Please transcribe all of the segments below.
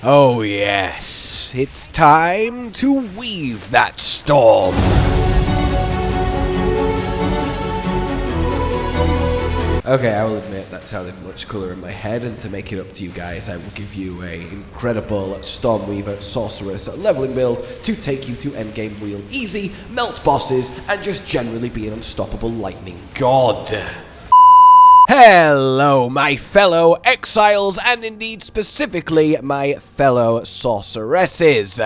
Oh yes, it's time to weave that storm. Okay, I will admit that sounded much cooler in my head, and to make it up to you guys, I will give you an incredible Stormweaver Sorceress leveling build to take you to endgame real easy, melt bosses, and just generally be an unstoppable lightning god. Hello, my fellow exiles, and indeed specifically my fellow sorceresses.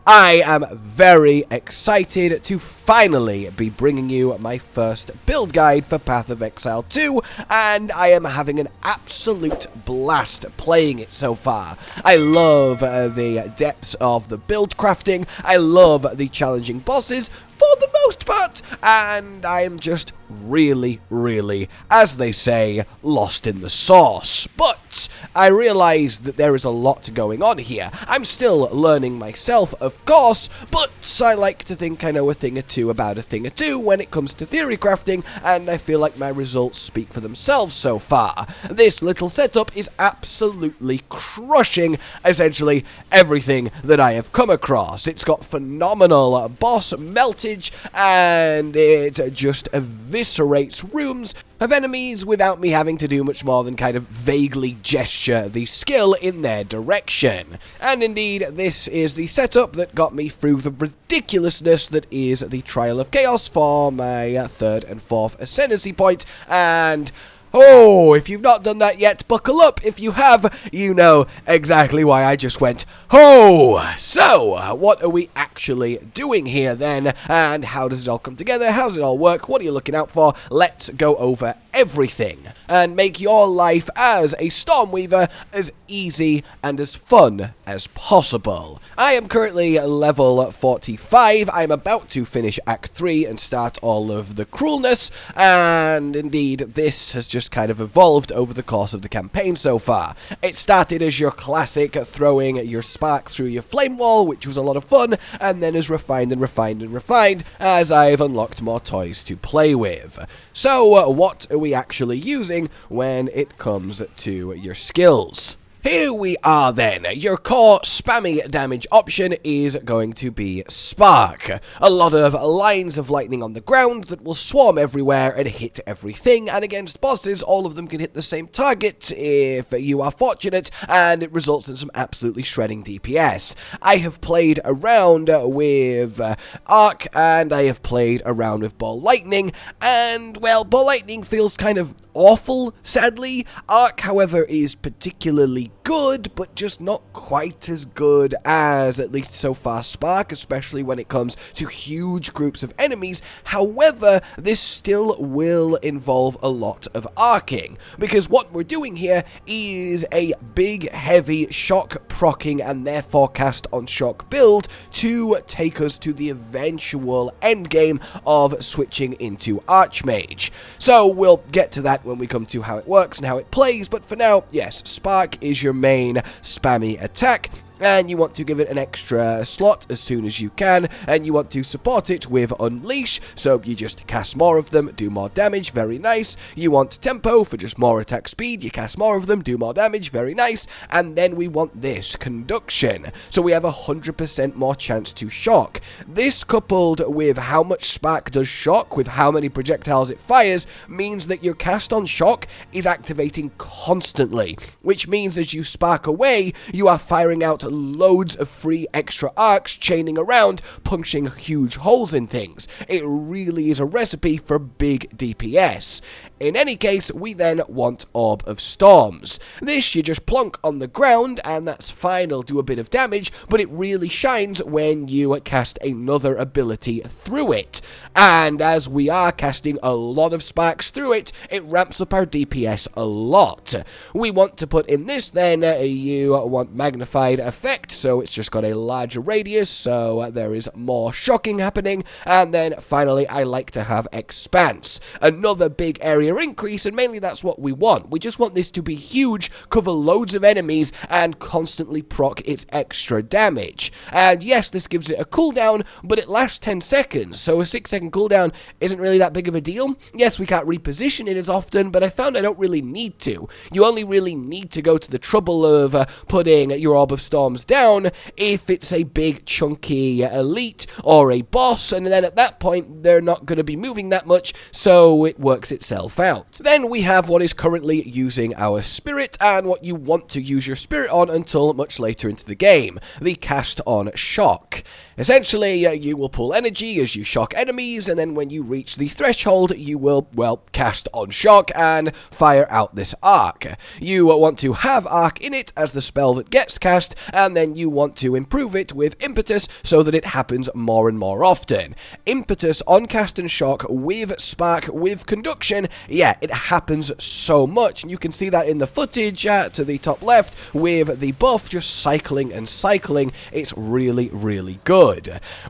I am very excited to finally be bringing you my first build guide for Path of Exile 2, and I am having an absolute blast playing it so far. I love the depths of the build crafting, I love the challenging bosses, for the most part, and I am just really, as they say, lost in the sauce. But I realize that there is a lot going on here. I'm still learning myself, of course, but I like to think I know a thing or two about a thing or two when it comes to theory crafting, and I feel like my results speak for themselves so far. This little setup is absolutely crushing essentially everything that I have come across. It's got phenomenal boss melting, and it just eviscerates rooms of enemies without me having to do much more than kind of vaguely gesture the skill in their direction. And indeed, this is the setup that got me through the ridiculousness that is the Trial of Chaos for my 3rd and 4th Ascendancy point, and oh, if you've not done that yet, buckle up. If you have, you know exactly why I just went, oh! So, what are we actually doing here then? And how does it all come together? How does it all work? What are you looking out for? Let's go over everything and make your life as a Stormweaver as easy and as fun as possible. I am currently level 45. I'm about to finish Act 3 and start all of the cruelness, and indeed this has just kind of evolved over the course of the campaign so far. It started as your classic throwing your spark through your flame wall, which was a lot of fun, and then is refined and refined and refined as I've unlocked more toys to play with. So what are we actually using when it comes to your skills? Here we are then. Your core spammy damage option is going to be Spark. A lot of lines of lightning on the ground that will swarm everywhere and hit everything, and against bosses all of them can hit the same target if you are fortunate, and it results in some absolutely shredding DPS. I have played around with Arc, and I have played around with Ball Lightning, and well, Ball Lightning feels kind of awful, sadly. Arc, however, is particularly good, but just not quite as good as, at least so far, Spark, especially when it comes to huge groups of enemies. However, this still will involve a lot of arcing, because what we're doing here is a big, heavy shock procking and therefore cast on shock build to take us to the eventual endgame of switching into Archmage. So we'll get to that when we come to how it works and how it plays, but for now, yes, Spark is your main spammy attack, and you want to give it an extra slot as soon as you can, and you want to support it with Unleash, so you just cast more of them, do more damage, very nice. You want Tempo for just more attack speed, you cast more of them, do more damage, very nice. And then we want this, Conduction, so we have 100% more chance to shock. This, coupled with how much Spark does shock, with how many projectiles it fires, means that your cast on shock is activating constantly, which means as you spark away, you are firing out loads of free extra arcs chaining around, punching huge holes in things. It really is a recipe for big DPS. In any case, we then want Orb of Storms. This you just plonk on the ground, and that's fine, it'll do a bit of damage, but it really shines when you cast another ability through it. And as we are casting a lot of sparks through it, it ramps up our DPS a lot. We want to put in this then, you want Magnified Effect, so it's just got a larger radius, so there is more shocking happening. And then finally, I like to have Expanse, another big area increase, and mainly that's what we want. We just want this to be huge, cover loads of enemies, and constantly proc its extra damage. And yes, this gives it a cooldown, but it lasts 10 seconds, so a 6-second cooldown isn't really that big of a deal. Yes, we can't reposition it as often, but I found I don't really need to. You only really need to go to the trouble of putting your Orb of Storms storms down if it's a big chunky elite or a boss, and then at that point they're not going to be moving that much, so it works itself out. Then we have what is currently using our spirit and what you want to use your spirit on until much later into the game, the cast on shock. Essentially, you will pull energy as you shock enemies, and then when you reach the threshold, you will, well, cast on shock and fire out this arc. You want to have arc in it as the spell that gets cast, and then you want to improve it with impetus so that it happens more and more often. Impetus on cast and shock with spark with conduction, yeah, it happens so much, and you can see that in the footage to the top left with the buff just cycling and cycling. It's really, really good.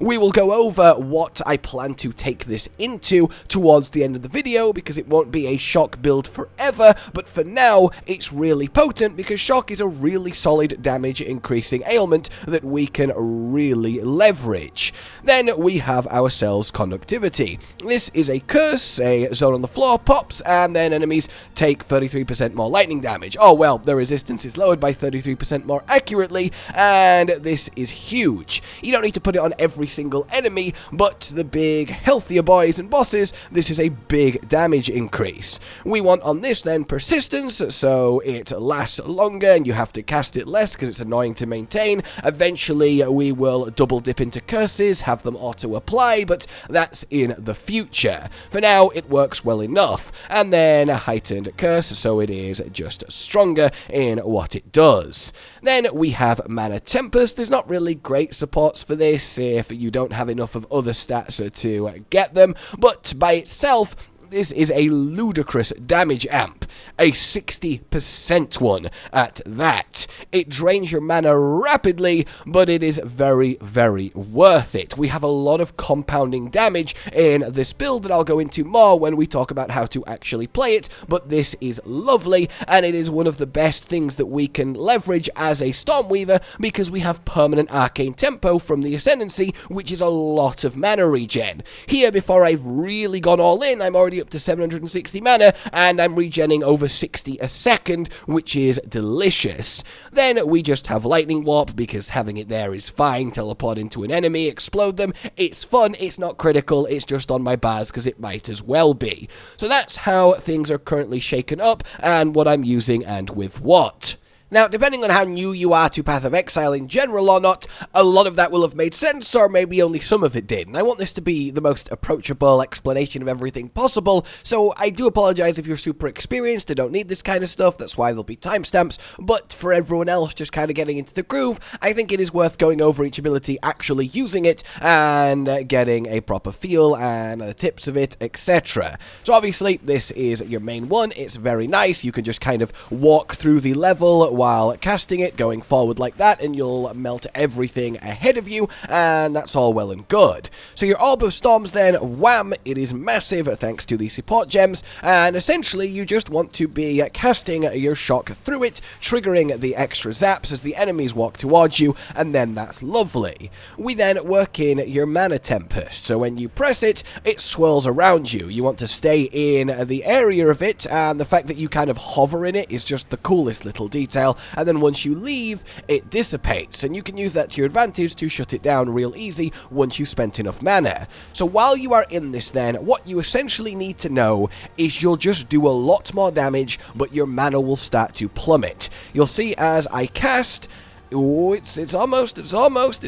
We will go over what I plan to take this into towards the end of the video, because it won't be a shock build forever, but for now it's really potent because shock is a really solid damage increasing ailment that we can really leverage. Then we have ourselves conductivity. This is a curse, a zone on the floor pops, and then enemies take 33% more lightning damage. Oh well, the resistance is lowered by 33% more accurately, and this is huge. You don't need to put it on every single enemy, but the big healthier boys and bosses, this is a big damage increase. We want on this then persistence, so it lasts longer and you have to cast it less because it's annoying to maintain. Eventually we will double dip into curses, have them auto apply, but that's in the future. For now it works well enough. And then a heightened curse, so it is just stronger in what it does. Then we have Mana Tempest. There's not really great supports for this if you don't have enough of other stats to get them, but by itself this is a ludicrous damage amp, a 60% one at that. It drains your mana rapidly, but it is very, very worth it. We have a lot of compounding damage in this build that I'll go into more when we talk about how to actually play it, but this is lovely, and it is one of the best things that we can leverage as a Stormweaver, because we have permanent arcane tempo from the Ascendancy, which is a lot of mana regen. Here, before I've really gone all in, I'm already up to 760 mana, and I'm regenning over 60 a second, which is delicious. Then we just have lightning warp, because having it there is fine. Teleport into an enemy, explode them, it's fun, it's not critical, it's just on my bars because it might as well be. So that's how things are currently shaken up, and what I'm using and with what. Now, depending on how new you are to Path of Exile in general or not, a lot of that will have made sense, or maybe only some of it did. And I want this to be the most approachable explanation of everything possible, so I do apologize if you're super experienced and don't need this kind of stuff. That's why there'll be timestamps. But for everyone else just kind of getting into the groove, I think it is worth going over each ability, actually using it, and getting a proper feel and the tips of it, etc. So obviously, this is your main one. It's very nice. You can just kind of walk through the level while casting it, going forward like that, and you'll melt everything ahead of you, and that's all well and good. So your Orb of Storms then, wham, it is massive thanks to the support gems, and essentially you just want to be casting your shock through it, triggering the extra zaps as the enemies walk towards you, and then that's lovely. We then work in your Mana Tempest, so when you press it, it swirls around you. You want to stay in the area of it, and the fact that you kind of hover in it is just the coolest little detail. And then once you leave, it dissipates, and you can use that to your advantage to shut it down real easy once you've spent enough mana. So while you are in this then, what you essentially need to know is you'll just do a lot more damage, but your mana will start to plummet. You'll see as I cast, oh, it's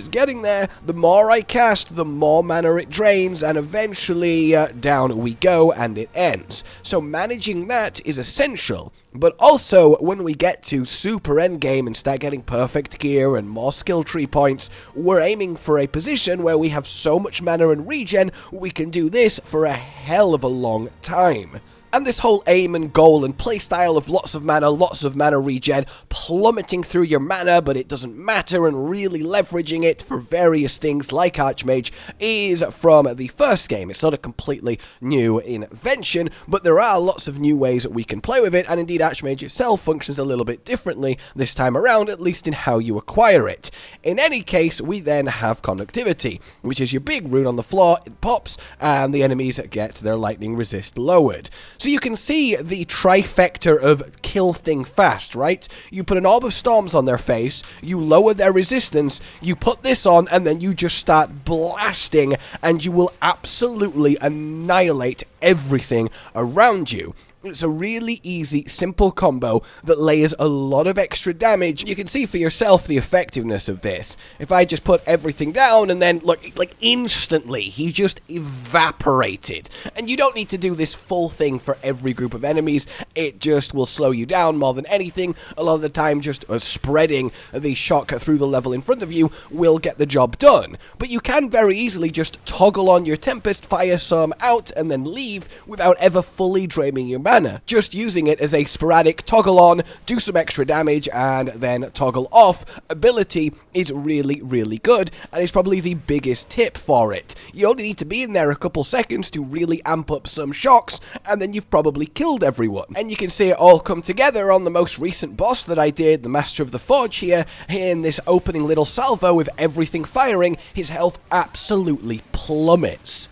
getting there. The more I cast, the more mana it drains, and eventually down we go, and it ends. So managing that is essential. But also, when we get to super endgame and start getting perfect gear and more skill tree points, we're aiming for a position where we have so much mana and regen, we can do this for a hell of a long time. And this whole aim and goal and playstyle of lots of mana regen, plummeting through your mana, but it doesn't matter, and really leveraging it for various things like Archmage, is from the first game. It's not a completely new invention, but there are lots of new ways that we can play with it, and indeed Archmage itself functions a little bit differently this time around, at least in how you acquire it. In any case, we then have Conductivity, which is your big rune on the floor. It pops, and the enemies get their lightning resist lowered. So you can see the trifecta of kill thing fast, right? You put an orb of storms on their face, you lower their resistance, you put this on, and then you just start blasting, and you will absolutely annihilate everything around you. It's a really easy, simple combo that layers a lot of extra damage. You can see for yourself the effectiveness of this. If I just put everything down and then, look, like instantly, he just evaporated. And you don't need to do this full thing for every group of enemies. It just will slow you down more than anything. A lot of the time, just spreading the shock through the level in front of you will get the job done. But you can very easily just toggle on your Tempest, fire some out, and then leave without ever fully draining your mana. Just using it as a sporadic toggle on, do some extra damage, and then toggle off ability is really, really good, and it's probably the biggest tip for it. You only need to be in there a couple seconds to really amp up some shocks, and then you've probably killed everyone. And you can see it all come together on the most recent boss that I did, the Master of the Forge here, in this opening little salvo with everything firing. His health absolutely plummets.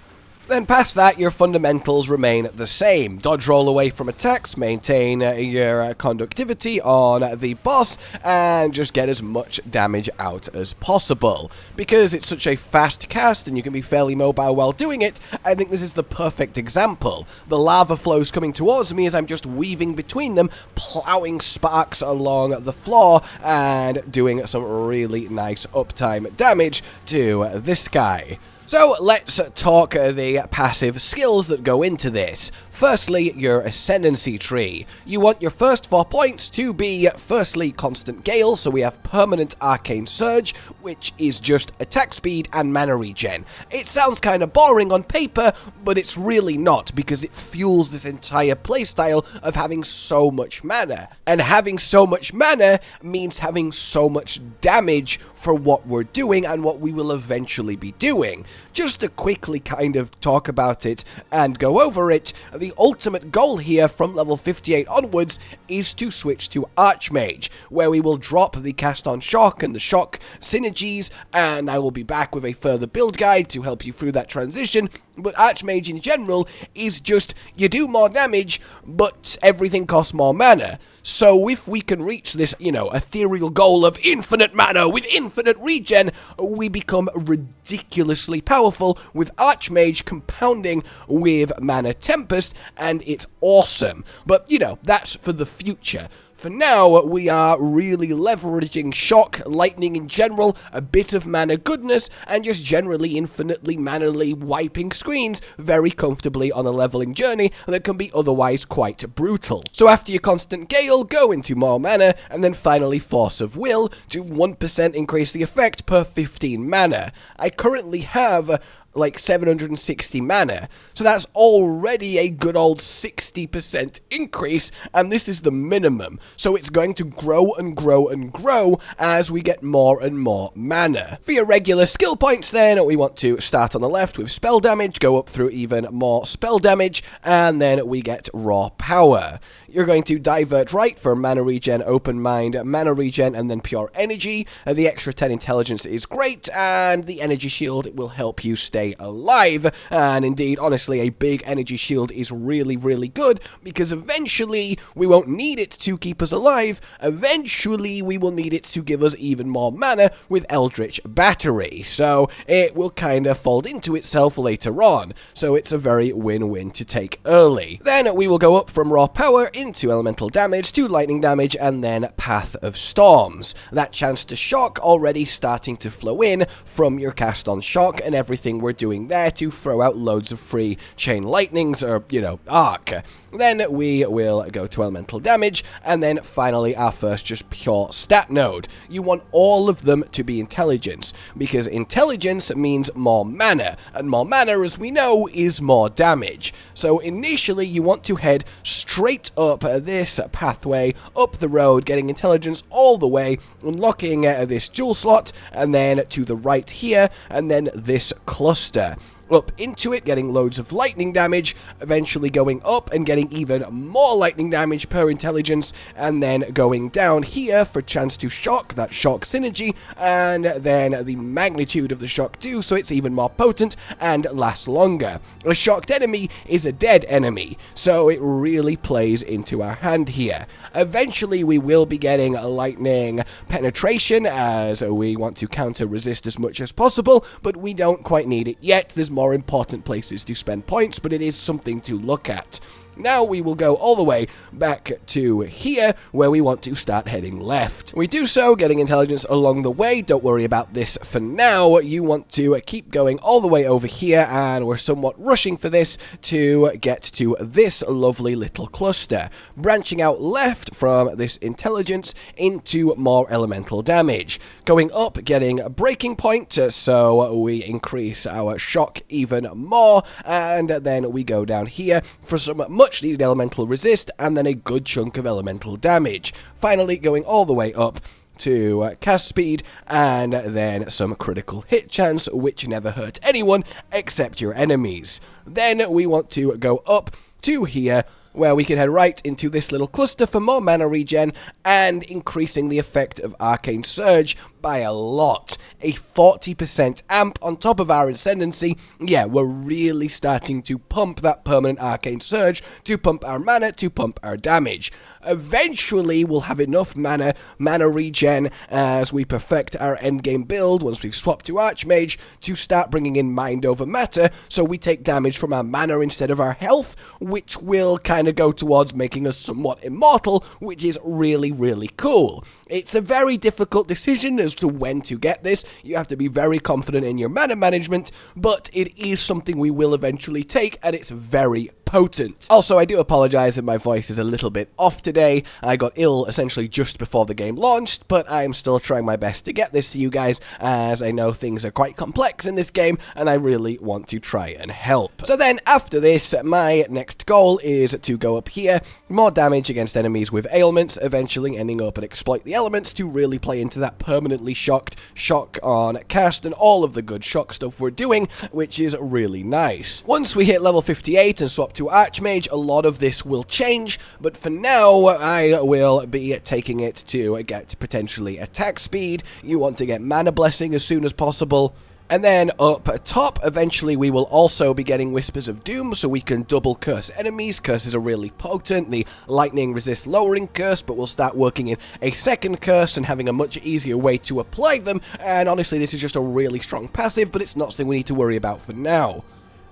Then past that, your fundamentals remain the same. Dodge roll away from attacks, maintain your conductivity on the boss, and just get as much damage out as possible. Because it's such a fast cast and you can be fairly mobile while doing it, I think this is the perfect example. The lava flows coming towards me as I'm just weaving between them, plowing sparks along the floor, and doing some really nice uptime damage to this guy. So let's talk the passive skills that go into this. Firstly, your ascendancy tree. You want your first 4 points to be, firstly, constant gale, so we have permanent arcane surge, which is just attack speed and mana regen. It sounds kind of boring on paper, but it's really not, because it fuels this entire playstyle of having so much mana. And having so much mana means having so much damage for what we're doing and what we will eventually be doing. Just to quickly kind of talk about it and go over it, the ultimate goal here from level 58 onwards is to switch to Archmage, where we will drop the cast on shock and the shock synergies, and I will be back with a further build guide to help you through that transition. But Archmage in general is just, you do more damage, but everything costs more mana. So if we can reach this, ethereal goal of infinite mana with infinite regen, we become ridiculously powerful with Archmage compounding with Mana Tempest, and it's awesome. But, that's for the future. For now, we are really leveraging shock, lightning in general, a bit of mana goodness, and just generally infinitely mannerly wiping screens very comfortably on a leveling journey that can be otherwise quite brutal. So after your constant gale, go into more mana, and then finally force of will to 1% increase the effect per 15 mana. I currently have like 760 mana, so that's already a good old 60% increase, and this is the minimum, so it's going to grow and grow and grow as we get more and more mana. For your regular skill points then, we want to start on the left with spell damage, go up through even more spell damage, and then we get raw power. You're going to divert right for mana regen, open mind, mana regen, and then pure energy. The extra 10 intelligence is great, and the energy shield will help you stay alive. And indeed, honestly, a big energy shield is really, really good, because eventually we won't need it to keep us alive. Eventually, we will need it to give us even more mana with Eldritch Battery. So it will kind of fold into itself later on. So it's a very win-win to take early. Then we will go up from raw power into elemental damage to lightning damage, and then Path of Storms. That chance to shock already starting to flow in from your cast on shock and everything we're doing there to throw out loads of free chain lightnings or, arc. Then we will go to elemental damage, and then finally our first just pure stat node. You want all of them to be intelligence, because intelligence means more mana, and more mana, as we know, is more damage. So initially you want to head straight up this pathway, up the road, getting intelligence all the way, unlocking this jewel slot, and then to the right here, and then this cluster. up into it, getting loads of lightning damage, eventually going up and getting even more lightning damage per intelligence, and then going down here for chance to shock, that shock synergy, and then the magnitude of the shock too, so it's even more potent and lasts longer. A shocked enemy is a dead enemy, so it really plays into our hand here. Eventually we will be getting lightning penetration, as we want to counter resist as much as possible, but we don't quite need it yet. There's more important places to spend points, but it is something to look at. Now we will go all the way back to here, where we want to start heading left. We do so, getting intelligence along the way. Don't worry about this for now. You want to keep going all the way over here, and we're somewhat rushing for this to get to this lovely little cluster. Branching out left from this intelligence into more elemental damage. Going up, getting a breaking point, so we increase our shock even more, and then we go down here for some much needed elemental resist, and then a good chunk of elemental damage. Finally, going all the way up to cast speed, and then some critical hit chance, which never hurt anyone except your enemies. Then we want to go up to here, where we can head right into this little cluster for more mana regen, and increasing the effect of Arcane Surge by a lot. A 40% amp on top of our Ascendancy. Yeah, we're really starting to pump that permanent Arcane Surge, to pump our mana, to pump our damage. Eventually, we'll have enough mana regen as we perfect our endgame build, once we've swapped to Archmage, to start bringing in Mind over Matter, so we take damage from our mana instead of our health, which will kind of go towards making us somewhat immortal, which is really, really cool. It's a very difficult decision as to when to get this. You have to be very confident in your mana management, but it is something we will eventually take, and it's very potent. Also, I do apologize if my voice is a little bit off today. I got ill essentially just before the game launched, but I'm still trying my best to get this to you guys, as I know things are quite complex in this game, and I really want to try and help. So then, after this, my next goal is to go up here, more damage against enemies with ailments, eventually ending up and exploit the elements to really play into that permanently shocked, shock on cast, and all of the good shock stuff we're doing, which is really nice. Once we hit level 58 and swap to Archmage, a lot of this will change, but for now, I will be taking it to get potentially attack speed. You want to get Mana Blessing as soon as possible. And then up top, eventually we will also be getting Whispers of Doom, so we can double curse enemies. Curses are really potent. The lightning resists lowering curse, but we'll start working in a second curse and having a much easier way to apply them. And honestly, this is just a really strong passive, but it's not something we need to worry about for now.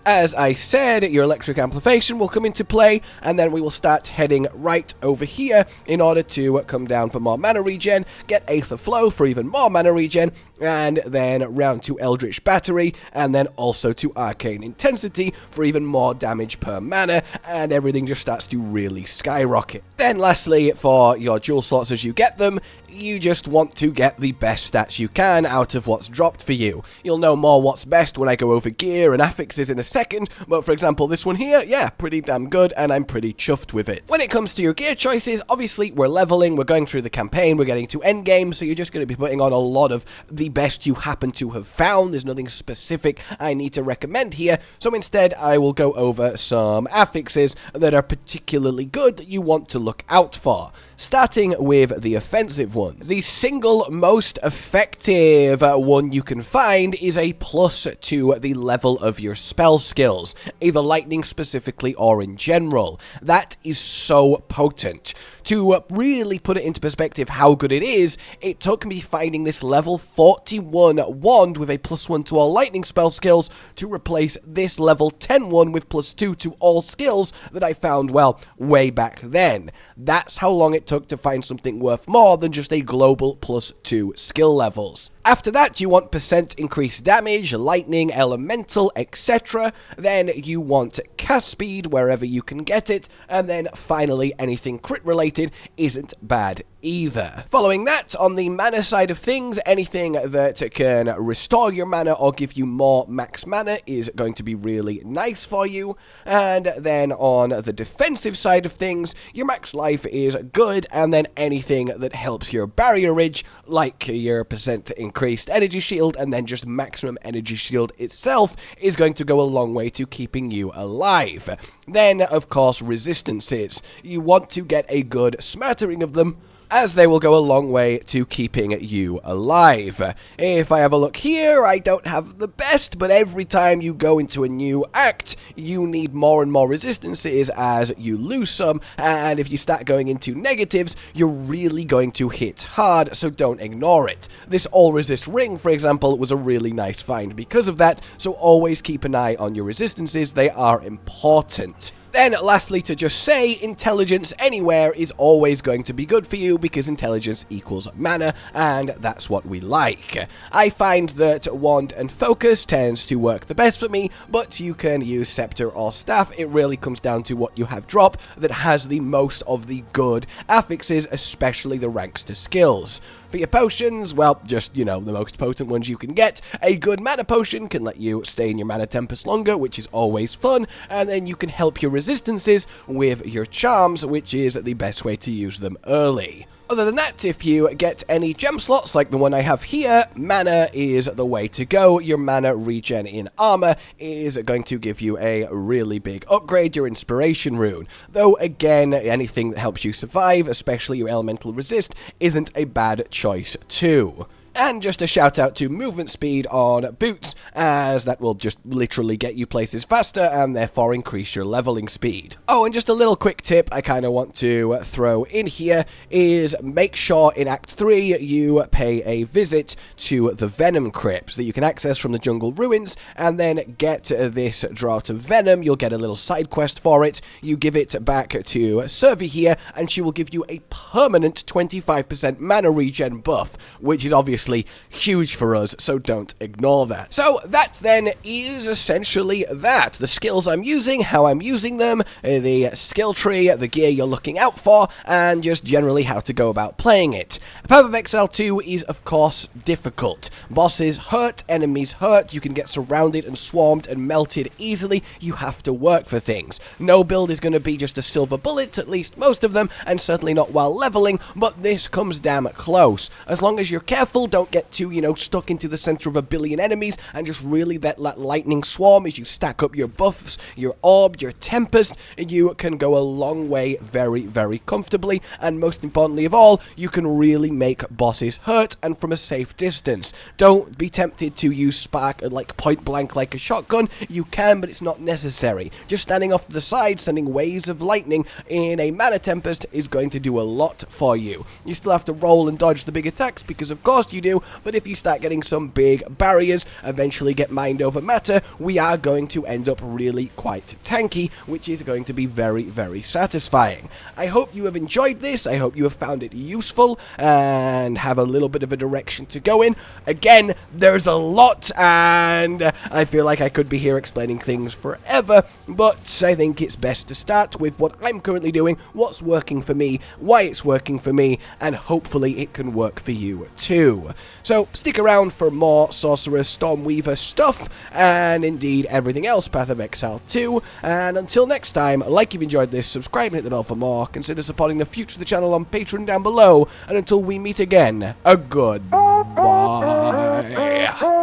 As I said, your electric amplification will come into play, and then we will start heading right over here in order to come down for more mana regen, get Aether Flow for even more mana regen, and then round to Eldritch Battery, and then also to Arcane Intensity for even more damage per mana, and everything just starts to really skyrocket. Then lastly, for your jewel slots as you get them, you just want to get the best stats you can out of what's dropped for you. You'll know more what's best when I go over gear and affixes in a second, but for example this one here, yeah, pretty damn good, and I'm pretty chuffed with it. When it comes to your gear choices, obviously we're leveling, we're going through the campaign, we're getting to endgame, so you're just going to be putting on a lot of the best you happen to have found. There's nothing specific I need to recommend here, so instead I will go over some affixes that are particularly good that you want to look out for. Starting with the offensive one. The single most effective one you can find is a plus to the level of your spell skills, either lightning specifically or in general. That is so potent. To really put it into perspective how good it is, it took me finding this level 41 wand with a +1 to all lightning spell skills to replace this level 10 one with +2 to all skills that I found, well, way back then. That's how long it took to find something worth more than just a global +2 skill levels. After that, you want % increased damage, lightning, elemental, etc. Then you want cast speed wherever you can get it. And then finally, anything crit related isn't bad either. Following that, on the mana side of things, anything that can restore your mana or give you more max mana is going to be really nice for you. And then on the defensive side of things, your max life is good, and then anything that helps your barrier ridge, like your percent increased energy shield and then just maximum energy shield itself, is going to go a long way to keeping you alive. Then, of course, resistances. You want to get a good smattering of them, as they will go a long way to keeping you alive. If I have a look here, I don't have the best, but every time you go into a new act, you need more and more resistances as you lose some, and if you start going into negatives, you're really going to hit hard, so don't ignore it. This all-resist ring, for example, was a really nice find because of that, so always keep an eye on your resistances, they are important. Then, lastly, to just say, intelligence anywhere is always going to be good for you because intelligence equals mana, and that's what we like. I find that wand and focus tends to work the best for me, but you can use scepter or staff. It really comes down to what you have drop that has the most of the good affixes, especially the ranks to skills. For your potions, well, just, the most potent ones you can get. A good mana potion can let you stay in your mana tempest longer, which is always fun, and then you can help your resistances with your charms, which is the best way to use them early. Other than that, if you get any gem slots like the one I have here, mana is the way to go. Your mana regen in armor is going to give you a really big upgrade, your inspiration rune. Though, again, anything that helps you survive, especially your elemental resist, isn't a bad choice too. And just a shout out to movement speed on boots, as that will just literally get you places faster and therefore increase your leveling speed. Oh, and just a little quick tip I kind of want to throw in here is make sure in Act 3 you pay a visit to the Venom Crypts that you can access from the Jungle Ruins, and then get this Draught of Venom. You'll get a little side quest for it. You give it back to Servi here, and she will give you a permanent 25% mana regen buff, which is obviously huge for us, so don't ignore that. So that then is essentially that. The skills I'm using, how I'm using them, the skill tree, the gear you're looking out for, and just generally how to go about playing it. Path of Exile 2 is of course difficult. Bosses hurt, enemies hurt, you can get surrounded and swarmed and melted easily, you have to work for things. No build is going to be just a silver bullet, at least most of them, and certainly not while leveling, but this comes damn close. As long as you're careful, don't get too, stuck into the center of a billion enemies, and just really let lightning swarm as you stack up your buffs, your orb, your tempest, and you can go a long way very, very comfortably, and most importantly of all, you can really make bosses hurt, and from a safe distance. Don't be tempted to use spark like point blank like a shotgun. You can, but it's not necessary. Just standing off to the side, sending waves of lightning in a mana tempest is going to do a lot for you. You still have to roll and dodge the big attacks, because of course you do, but if you start getting some big barriers, eventually get mind over matter, we are going to end up really quite tanky, which is going to be very, very satisfying. I hope you have enjoyed this, I hope you have found it useful, and have a little bit of a direction to go in. Again, there's a lot, and I feel like I could be here explaining things forever, but I think it's best to start with what I'm currently doing, what's working for me, why it's working for me, and hopefully it can work for you too. So stick around for more Sorceress, Stormweaver stuff, and indeed everything else Path of Exile 2, and until next time, like you've enjoyed this, subscribe and hit the bell for more, consider supporting the future of the channel on Patreon down below, and until we meet again, a goodbye.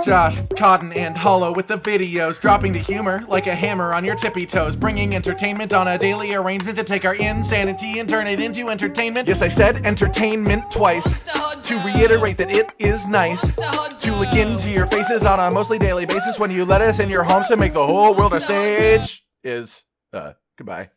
Josh, Cotton, and Hollow with the videos, dropping the humor like a hammer on your tippy toes, bringing entertainment on a daily arrangement to take our insanity and turn it into entertainment. Yes, I said entertainment twice, to reiterate that it is nice to look into your faces on a mostly daily basis when you let us in your homes to make the whole world a stage. Goodbye.